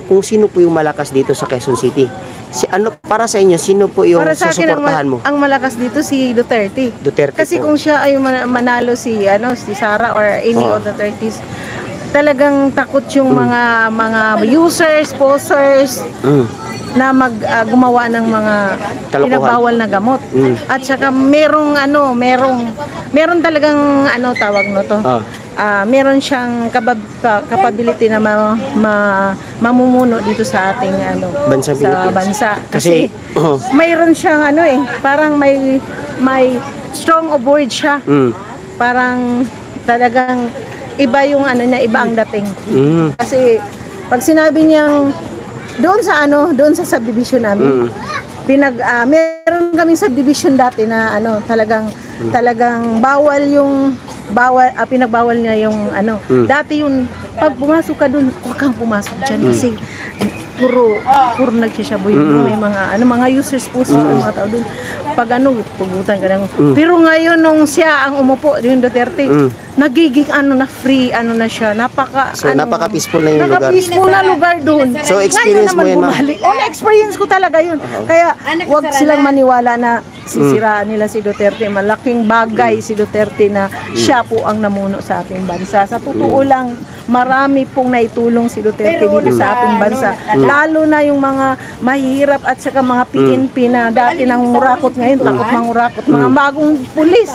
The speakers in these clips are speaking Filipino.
kung sino po yung malakas dito sa Quezon City. Ano para sa inyo, sino po yung Para sa akin susuportahan mo? ang malakas dito si Duterte. Kasi po. kung siya ay manalo si Sara or any of the 30s, talagang takot yung mga users, sponsors na gumawa ng mga pinagbawal na gamot. At saka meron talagang tawag no to. Meron siyang capability na mamumuno dito sa ating bansa. Kasi mayroon siyang parang may strong of word siya. Parang talagang iba yung iba ang dating. Kasi pag sinabi niyang doon sa subdivision namin, meron kaming subdivision dati na talagang pinagbawal niya yung dati yung pag pumasok ka doon, huwag kang pumasok dyan kasi puro nagsisaboy may mga users po sa mga tao doon. Pag pugutan ka lang. Pero ngayon nung siya ang umupo, yung Duterte, nagiging free na siya. Napaka-peaceful na yung lugar. Napaka-peaceful na lugar doon. So experience mo yun, ma'am? Experience ko talaga yun. Kaya wag silang maniwala na sisiraan nila si Duterte. Malaking bagay si Duterte na siya po ang namuno sa ating bansa. Sa totoo lang, marami pong naitulong si Duterte dito sa ating bansa. Lalo na yung mga mahihirap at saka mga PNP na dati nangungurakot ngayon, takot mangurakot. Mga bagong pulis.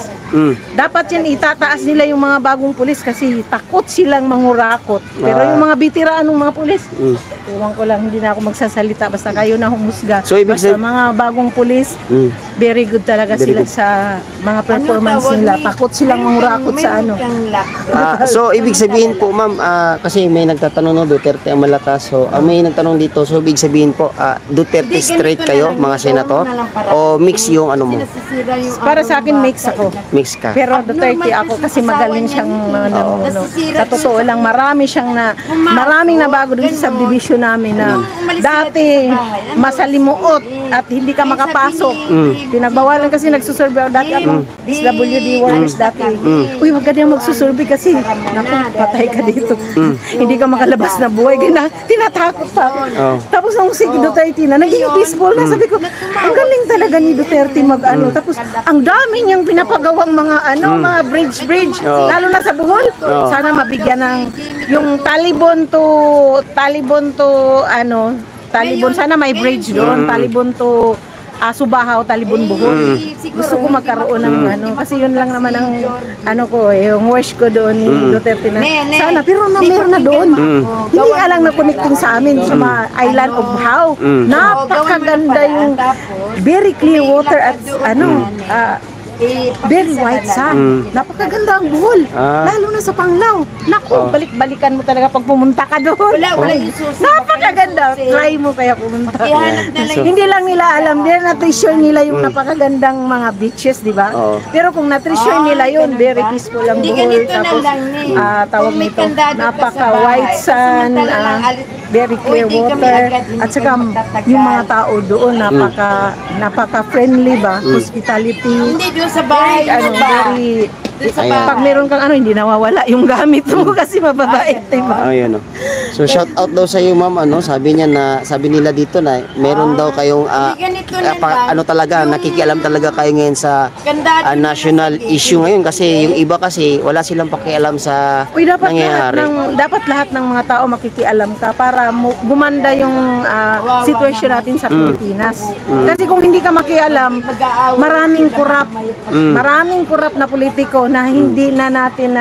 Dapat yan itataas nila yung mga bagong pulis kasi takot silang mangurakot. Pero yung mga bitiranong mga pulis, ewan ko lang, hindi na ako magsasalita basta kayo na humusga. So, basta mga bagong pulis, very good talaga sila sa mga performance nila. Takot silang mangurakot sa so ibig sabihin po, ma'am, kasi may nagtatanong no, Duterte ang malakas. So may nagtanong dito, so ibig sabihin po, Duterte straight kayo, mga senator? O mix yung mo? Para sa akin, mix ako. Mix ka? Pero Duterte ako kasi magaling siyang namuno. Sa totoo lang, maraming nabago dun sa subdivision namin na dati masalimuot at hindi ka makapasok. Pinagbawalan kasi nagsusurvey dati ako. SWD workers dati. Uy, wag ka din magsusurvey kasi naku, patay ka dito. Hindi ka makalabas na buhay. Tinatakot pa ako. Tapos nung si Duterte na, naging peaceful na. Sabi ko, ang galing talaga ni Duterte Tapos ang dami niyang pinapagawang mga mga bridge. Lalo na sa Bohol. Sana mabigyan ng yung Talibon sana may bridge doon. Talibon to Subahaw, Talibon, Bohol. Gusto ko magkaroon ng kasi yun lang naman ang yung wish ko doon ni Duterte na sana, pero meron na doon. Hindi nga lang na-connecting sa amin sa mga island of Bohol. Napakaganda yung very clear water at very white sand. Napakaganda ang Bohol. Lalo na sa Panglao. Naku, balik-balikan mo talaga pag pumunta ka doon. Napakaganda. Try mo kaya pumunta. Hindi lang nila alam, na-treasure nila yung napakagandang mga beaches, di ba? Pero kung na-treasure nila yun, very peaceful ang Bohol. Tapos, tawag nito, napaka-white sand, very clear water. At saka, yung mga tao doon, napaka-friendly ba? Hospitality. Sa bahay, pag meron kang hindi nawawala yung gamit mo kasi mababait, diba? Ayun. So shout out daw sa iyo, ma'am, sabi nila dito na meron daw kayong talaga nakikialam talaga kayo ngayon sa national issue ngayon kasi yung iba kasi wala silang pakialam sa nangyayari. Dapat lahat ng mga tao makikialam ka para gumanda yung sitwasyon natin sa Pilipinas. Kasi kung hindi ka makialam, maraming corrupt na politiko na hindi natin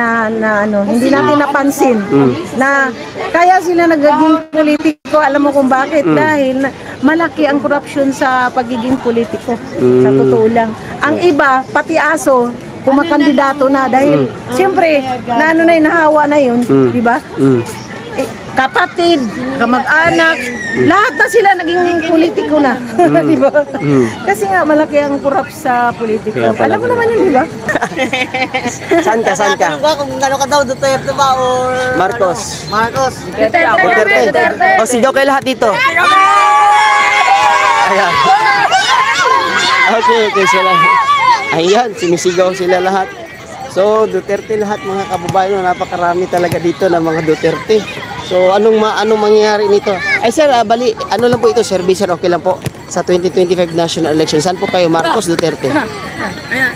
napansin na kaya sila nagiging politiko. Alam mo kung bakit? Dahil malaki ang corruption sa pagiging politiko. Sa totoo lang. Ang iba, pati aso, kumakandidato na dahil siyempre, nahawa na yun, di ba? Kapatid, kamag-anak, lahat na sila naging politiko na, di ba? Kasi nga malaki ang corrupt sa politiko. Alam mo naman yun, di ba? Saan ka? Ano ba kung ano ka daw, Duterte ba or Marcos. Duterte. O, sigaw kayo lahat dito. Ayan. Okay, sila. Ayan, sinisigaw sila lahat. So, Duterte lahat mga kababayan, napakarami talaga dito ng mga Duterte. So, anong mangyayari nito? Ay sir, bali, ano lang po ito, service sir, okay lang po. Sa 2025 national election, saan po kayo, Marcos, Duterte? Ayan.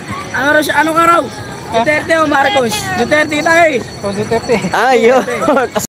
Ano ka raw? Duterte o Marcos? Duterte tayo eh. Ayun.